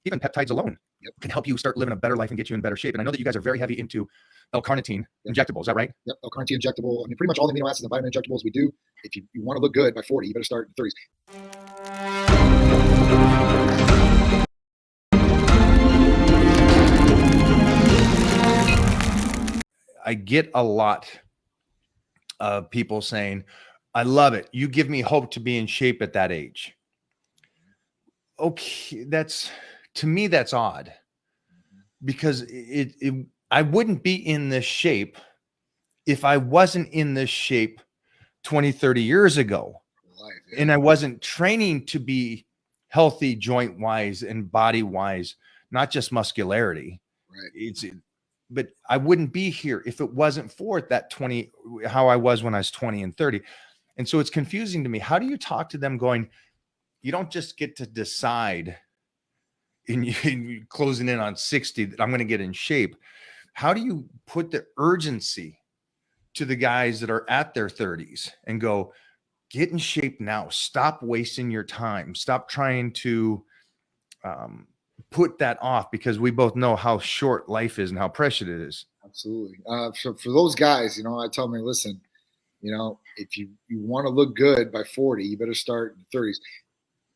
even peptides alone can help you start living a better life and get you in better shape. And I know that you guys are very heavy into L-carnitine injectable. Is that right? Yep. L-carnitine injectable. I mean, pretty much all the amino acids and vitamin injectables we do. If you want to look good by 40, you better start in the 30s. I get a lot of people saying, I love it. You give me hope to be in shape at that age. Okay, to me, that's odd, because I wouldn't be in this shape if I wasn't in this shape 20, 30 years ago. And I wasn't training to be healthy joint wise and body wise, not just muscularity. Right. But I wouldn't be here if it wasn't for that 20, how I was when I was 20 and 30. And so it's confusing to me. How do you talk to them going, you don't just get to decide in closing in on 60 that I'm going to get in shape. How do you put the urgency to the guys that are at their 30s and go, get in shape now? Stop wasting your time. Stop trying to put that off, because we both know how short life is and how precious it is. Absolutely. So for those guys, I tell them, listen, if you want to look good by 40, you better start in the 30s.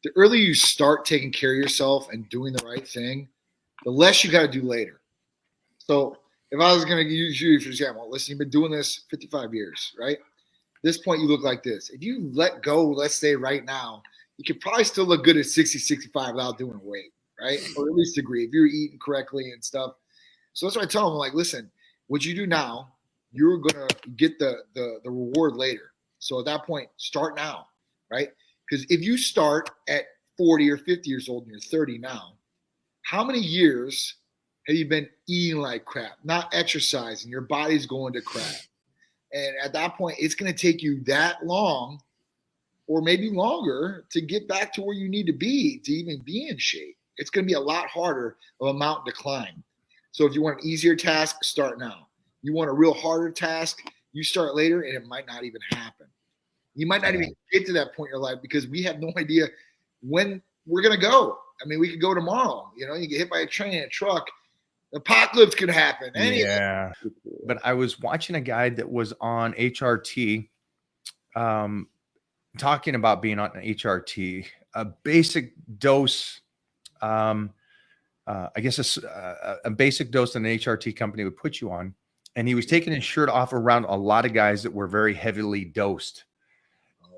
The earlier you start taking care of yourself and doing the right thing, the less you got to do later. So if I was going to use you for example, listen, you've been doing this 55 years, right? At this point, you look like this. If you let go, let's say right now, you could probably still look good at 60, 65 without doing weight, right? Or at least degree, if you're eating correctly and stuff. So that's what I tell them, like, listen, what you do now, you're going to get the reward later. So at that point, start now, right? Because if you start at 40 or 50 years old and you're 30 now, how many years have you been eating like crap, not exercising, your body's going to crap? And at that point, it's going to take you that long or maybe longer to get back to where you need to be to even be in shape. It's going to be a lot harder of a mountain to climb. So if you want an easier task, start now. You want a real harder task, you start later, and it might not even happen. You might not even get to that point in your life because we have no idea when we're going to go. I mean, we could go tomorrow. You get hit by a train, a truck. The apocalypse could happen. Anything. Yeah. But I was watching a guy that was on HRT talking about being on HRT, a basic dose, I guess a basic dose that an HRT company would put you on. And he was taking his shirt off around a lot of guys that were very heavily dosed.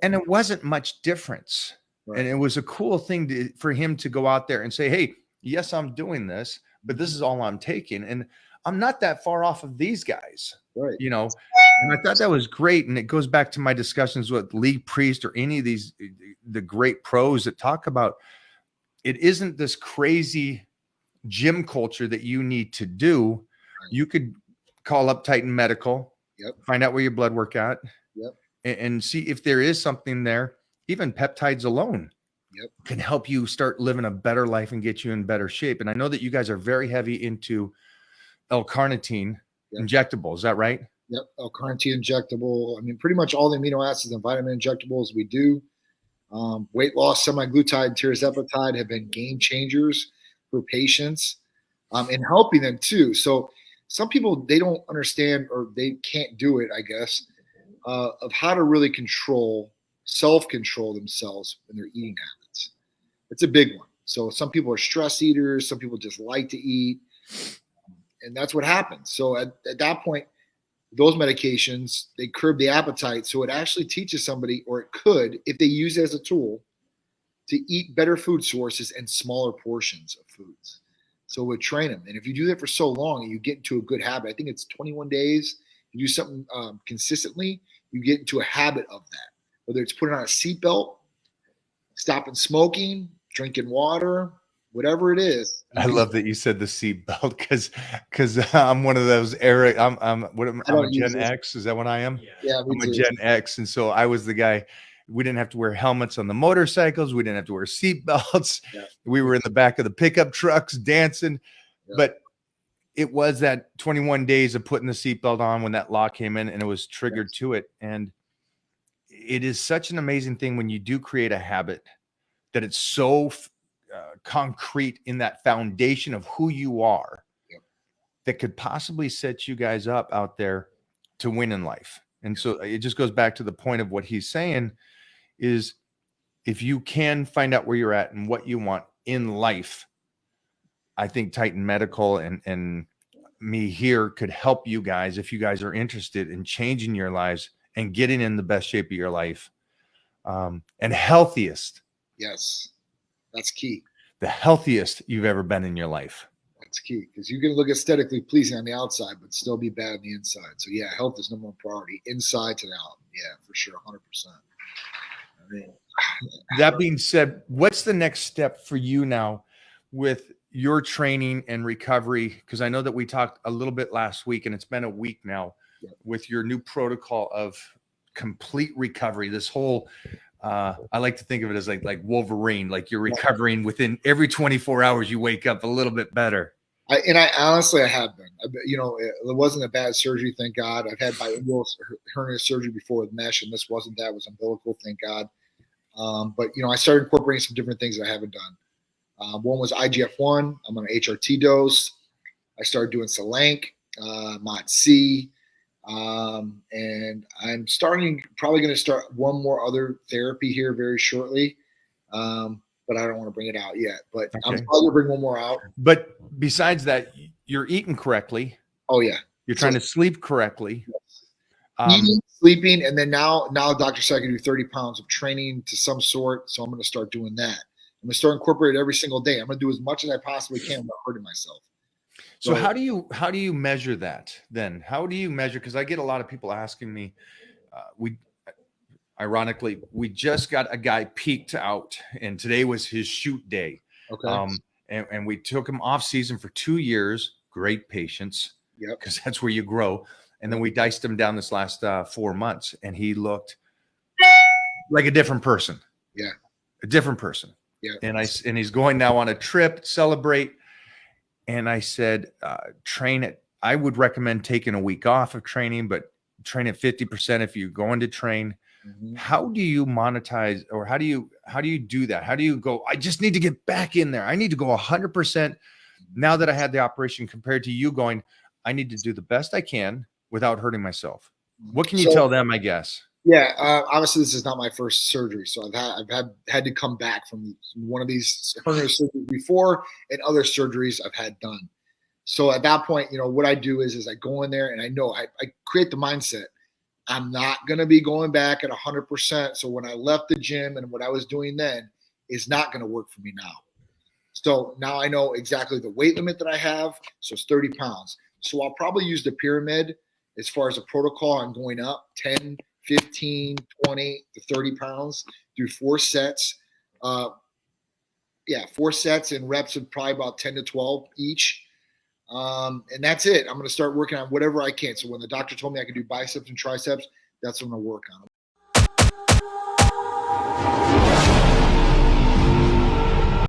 And it wasn't much difference. Right. And it was a cool thing for him to go out there and say, hey, yes, I'm doing this, but this is all I'm taking. And I'm not that far off of these guys, right? And I thought that was great. And it goes back to my discussions with Lee Priest or any of the great pros that talk about it isn't this crazy gym culture that you need to do. Right. You could call up Titan Medical, find out where your blood work at, and see if there is something there. Even peptides alone can help you start living a better life and get you in better shape. And I know that you guys are very heavy into L-carnitine injectable. Is that right? Yep. L-carnitine injectable. I mean, pretty much all the amino acids and vitamin injectables we do. Weight loss, semaglutide, and tirzepatide have been game changers for patients and helping them too. So some people, they don't understand or they can't do it, I guess, of how to really self-control themselves in their eating habits. It's a big one. So some people are stress eaters. Some people just like to eat. And that's what happens. So at that point, those medications, they curb the appetite. So it actually teaches somebody, or it could, if they use it as a tool, to eat better food sources and smaller portions of foods. So it would train them. And if you do that for so long and you get into a good habit, I think it's 21 days, you do something consistently, you get into a habit of that. Whether it's putting on a seatbelt, stopping smoking, drinking water, whatever it is. I love that you said the seatbelt because I'm one of those era. I'm a Gen X. Is that what I am? Yeah, I'm a Gen X, and so I was the guy. We didn't have to wear helmets on the motorcycles. We didn't have to wear seatbelts. Yeah. We were in the back of the pickup trucks dancing, but it was that 21 days of putting the seatbelt on when that law came in, and it was triggered to it. And it is such an amazing thing when you do create a habit that it's so concrete in that foundation of who you are Yep. that could possibly set you guys up out there to win in life. And so it just goes back to the point of what he's saying is if you can find out where you're at and what you want in life, I think Titan Medical and me here could help you guys if you guys are interested in changing your lives and getting in the best shape of your life, and healthiest. Yes, that's key. The healthiest you've ever been in your life. That's key because you can look aesthetically pleasing on the outside, but still be bad on the inside. So yeah, health is number one priority, inside to out. Yeah, for sure, 100%. I mean, that being said, what's the next step for you now with your training and recovery? Because I know that we talked a little bit last week, and it's been a week now with your new protocol of complete recovery. This whole I like to think of it as like Wolverine, like you're recovering within every 24 hours. You wake up a little bit better. I honestly have been. It wasn't a bad surgery, thank God. I've had bilateral hernia surgery before with mesh, and this wasn't that. It was umbilical, thank God. But I started incorporating some different things that I haven't done. One was IGF-1. I'm on an HRT dose. I started doing Selank, MOT-C, and I'm probably going to start one more other therapy here very shortly. But I don't want to bring it out yet. But okay. I'm probably going to bring one more out. But besides that, you're eating correctly. Oh, yeah. You're trying to sleep correctly. Yes. Eating, sleeping, and then now Dr. said I can do 30 pounds of training to some sort. So I'm going to start doing that. I'm going to start incorporating every single day. I'm going to do as much as I possibly can without hurting myself. So how do you measure that then? How do you measure? Because I get a lot of people asking me, ironically, we just got a guy peaked out, and today was his shoot day. Okay. And we took him off season for 2 years. Great patience. Yep. Because that's where you grow. And then we diced him down this last 4 months, and he looked like a different person. Yeah. A different person. Yeah. And he's going now on a trip, celebrate. And I said, train it. I would recommend taking a week off of training, but train at 50% if you're going to train. Mm-hmm. How do you monetize, or how do you do that? How do you go, I just need to get back in there. I need to go 100% now that I had the operation, compared to you going, I need to do the best I can without hurting myself. What can you tell them, I guess? Yeah, obviously this is not my first surgery, so I've had to come back from one of these hernia surgeries before, and other surgeries I've had done. So at that point, what I do is I go in there and I know I create the mindset. I'm not going to be going back at 100%. So when I left the gym and what I was doing then is not going to work for me now. So now I know exactly the weight limit that I have. So it's 30 pounds. So I'll probably use the pyramid as far as a protocol. I'm going up 10, 15, 20 to 30 pounds, do 4 sets. 4 sets and reps of probably about 10 to 12 each. And that's it. I'm going to start working on whatever I can. So when the doctor told me I could do biceps and triceps, that's what I'm going to work on.